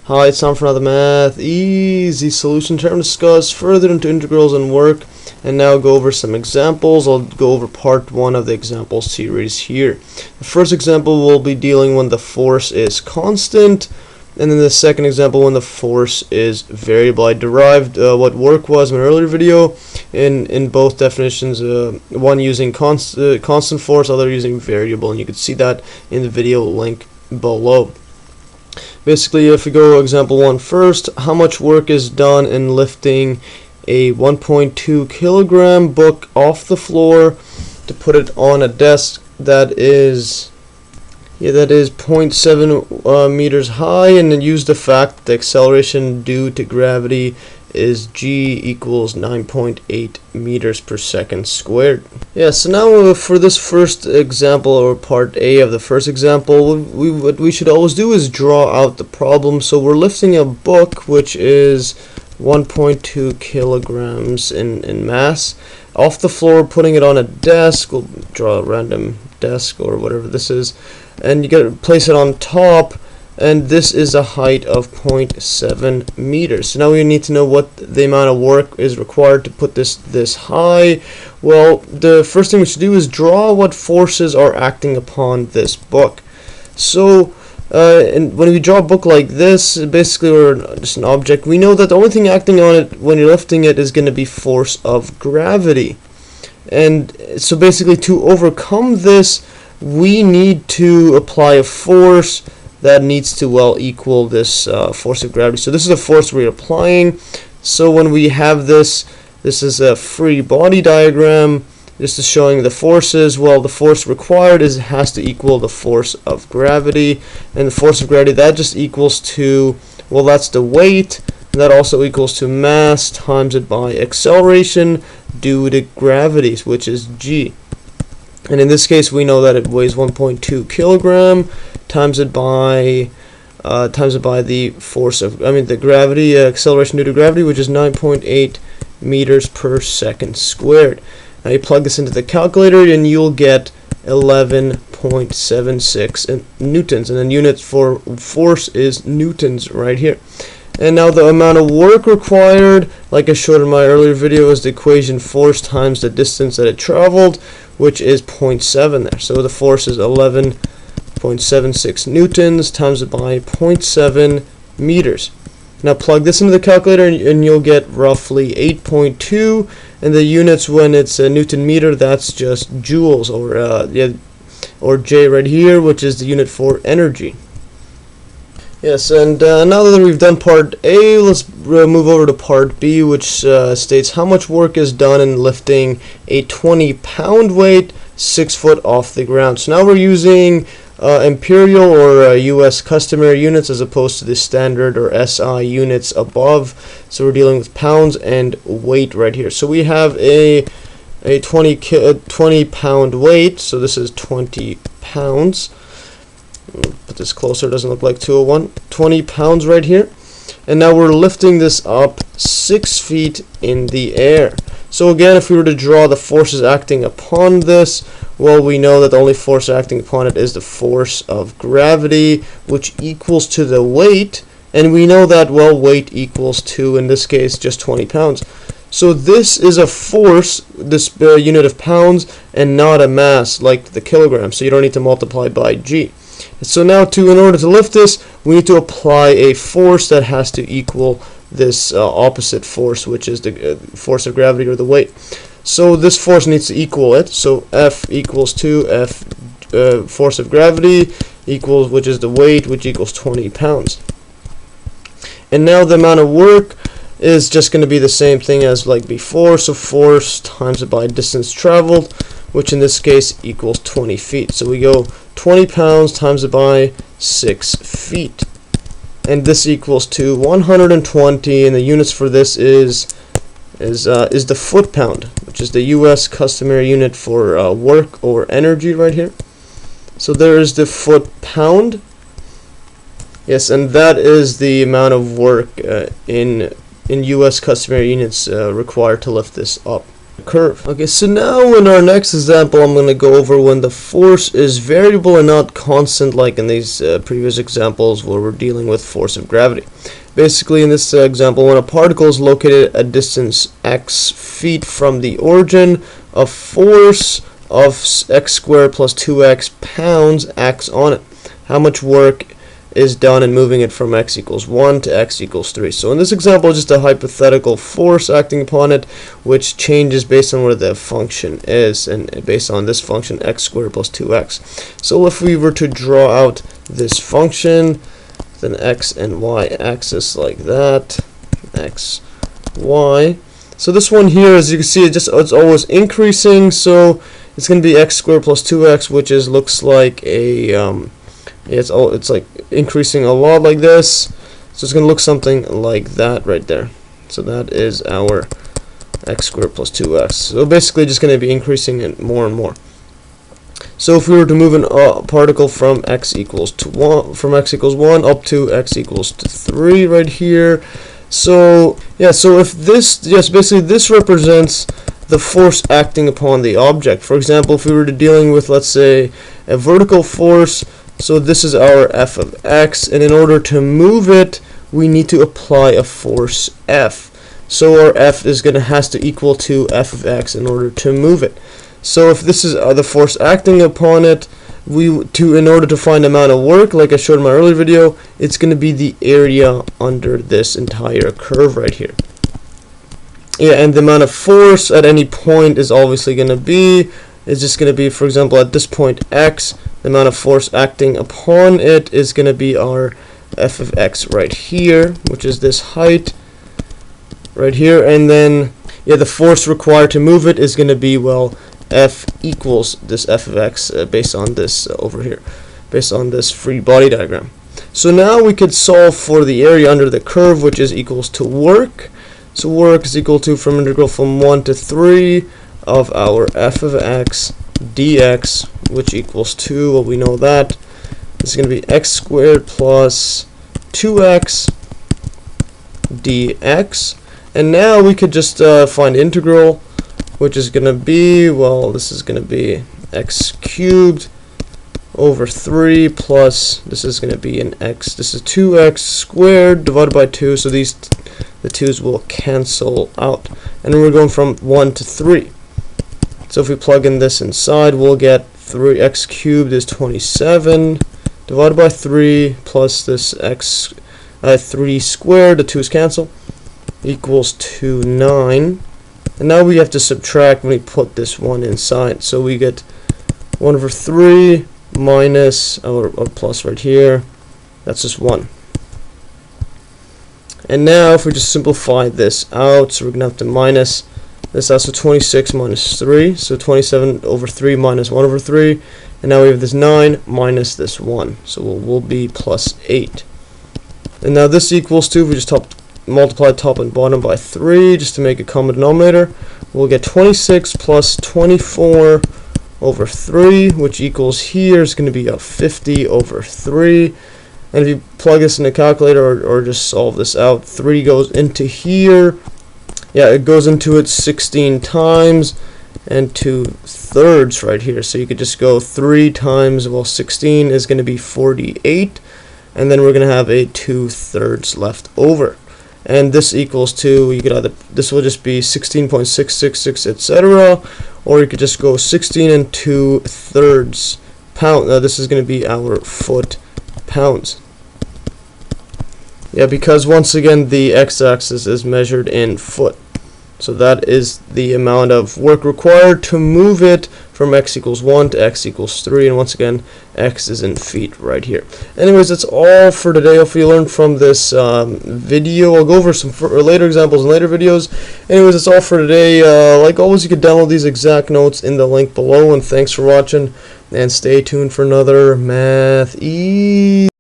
Hi, it's time for another math easy solution. Time to discuss further into integrals and work, and now go over some examples. I'll go over part 1 of the example series here. The first example will be dealing when the force is constant, and then the second example when the force is variable. I derived what work was in an earlier video in both definitions, one using constant force, other using variable, and you can see that in the video link below. Basically, if we go example 1 first, how much work is done in lifting a 1.2 kilogram book off the floor to put it on a desk that is 0.7 meters high, and then use the fact that the acceleration due to gravity is g equals 9.8 meters per second squared. Yeah, so now for this first example, or part A of the first example, what we should always do is draw out the problem. So we're lifting a book which is 1.2 kilograms in mass off the floor, putting it on a desk. We'll draw a random desk or whatever this is, and you gotta place it on top, and this is a height of 0.7 meters. So now we need to know what the amount of work is required to put this high. Well, the first thing we should do is draw what forces are acting upon this book. So and when we draw a book like this, basically, or just an object, we know that the only thing acting on it when you're lifting it is going to be force of gravity. And so basically, to overcome this, we need to apply a force that needs to well equal this force of gravity. So this is the force we're applying. So when we have this is a free body diagram. This is showing the forces. Well, the force required has to equal the force of gravity, and the force of gravity, that just equals to, well, that's the weight, and that also equals to mass times it by acceleration due to gravity, which is g. And in this case, we know that it weighs 1.2 kilogram, times it by the force of, the gravity, acceleration due to gravity, which is 9.8 meters per second squared. Now you plug this into the calculator, and you'll get 11.76 newtons, and then units for force is newtons right here. And now the amount of work required, like I showed in my earlier video, is the equation force times the distance that it traveled, which is 0.7 there. So the force is 11.76 newtons times it by 0.7 meters. Now plug this into the calculator, and you'll get roughly 8.2, and the units when it's a newton meter, that's just joules, or J right here, which is the unit for energy. Yes, and now that we've done part A, let's move over to part B, which states how much work is done in lifting a 20-pound weight 6 foot off the ground. So now we're using imperial or US customary units as opposed to the standard or SI units above. So we're dealing with pounds and weight right here. So we have a 20 pound weight. So this is 20 pounds. Put this closer, it doesn't look like 201. 20 pounds right here. And now we're lifting this up 6 feet in the air. So again, if we were to draw the forces acting upon this, well, we know that the only force acting upon it is the force of gravity, which equals to the weight, and we know that, well, weight equals to, in this case, just 20 pounds. So this is a force, this unit of pounds, and not a mass like the kilogram, so you don't need to multiply by g. So now in order to lift this, we need to apply a force that has to equal this opposite force, which is the force of gravity, or the weight. So this force needs to equal it. So F equals to F force of gravity equals, which is the weight, which equals 20 pounds. And now the amount of work is just going to be the same thing as like before. So force times it by distance traveled, which in this case equals 20 feet. So we go 20 pounds times it by 6 feet. And this equals to 120, and the units for this is the foot pound, which is the US customary unit for work or energy right here. So there is the foot pound. Yes, and that is the amount of work in US customary units required to lift this up. curve. Okay, so now in our next example, I'm going to go over when the force is variable and not constant, like in these previous examples where we're dealing with force of gravity. Basically, in this example, when a particle is located at a distance x feet from the origin, a force of x squared plus 2x pounds acts on it. How much work is done in moving it from x equals 1 to x equals 3. So in this example, just a hypothetical force acting upon it, which changes based on where the function is, and based on this function x squared plus 2x. So if we were to draw out this function, then x and y axis like that, x, y. So this one here, as you can see, it's always increasing, so it's going to be x squared plus 2x, which looks like a it's like increasing a lot like this, so it's going to look something like that right there. So that is our x squared plus 2x. So basically just going to be increasing it more and more. So if we were to move a particle from x equals 1 up to x equals 3 right here, so yeah, so if this, yes, basically this represents the force acting upon the object. For example, if we were dealing with, let's say, a vertical force, so this is our f of x, and in order to move it, we need to apply a force F. So our F has to equal to f of x in order to move it. So if this is the force acting upon it, in order to find the amount of work, like I showed in my earlier video, it's going to be the area under this entire curve right here. Yeah, and the amount of force at any point is obviously going to be, it's just going to be, for example, at this point x, the amount of force acting upon it is going to be our f of x right here, which is this height right here, and then yeah, the force required to move it is going to be, well, F equals this f of x based on this over here, based on this free body diagram. So now we could solve for the area under the curve, which is equals to work. So work is equal to, from integral from 1 to 3 of our f of x dx, which equals 2, well, we know that. This is going to be x squared plus 2x dx. And now we could just find integral, which is going to be, well, this is going to be x cubed over 3 plus, this is going to be an x, this is 2x squared divided by 2, so the 2's will cancel out. And we're going from 1 to 3. So if we plug in this inside, we'll get 3x cubed is 27 divided by 3 plus this x 3 squared, the 2's cancel, equals to 9. And now we have to subtract when we put this 1 inside. So we get 1 over 3 minus, or plus right here, that's just 1. And now if we just simplify this out, so we're going to have to minus this out, so 26 minus 3, so 27 over 3 minus 1 over 3, and now we have this 9 minus this 1, so we'll be plus 8. And now this equals to, if we just multiply top and bottom by 3 just to make a common denominator, we'll get 26 plus 24 over 3, which equals, here is going to be a 50 over 3. And if you plug this in a calculator or just solve this out, 3 goes into here. Yeah, it goes into it 16 times and 2/3 right here. So you could just go 3 times, well, 16 is going to be 48. And then we're going to have a 2/3 left over. And this equals to, you could either, this will just be 16.666, etc., or you could just go 16 and 2/3 pound. Now this is going to be our foot pounds. Yeah, because once again the x-axis is measured in foot. So that is the amount of work required to move it from x equals 1 to x equals 3, and once again x is in feet right here. Anyways, that's all for today. Hopefully you learned from this video. I'll go over some later examples in later videos. Anyways, that's all for today. Like always, you can download these exact notes in the link below, and thanks for watching, and stay tuned for another Math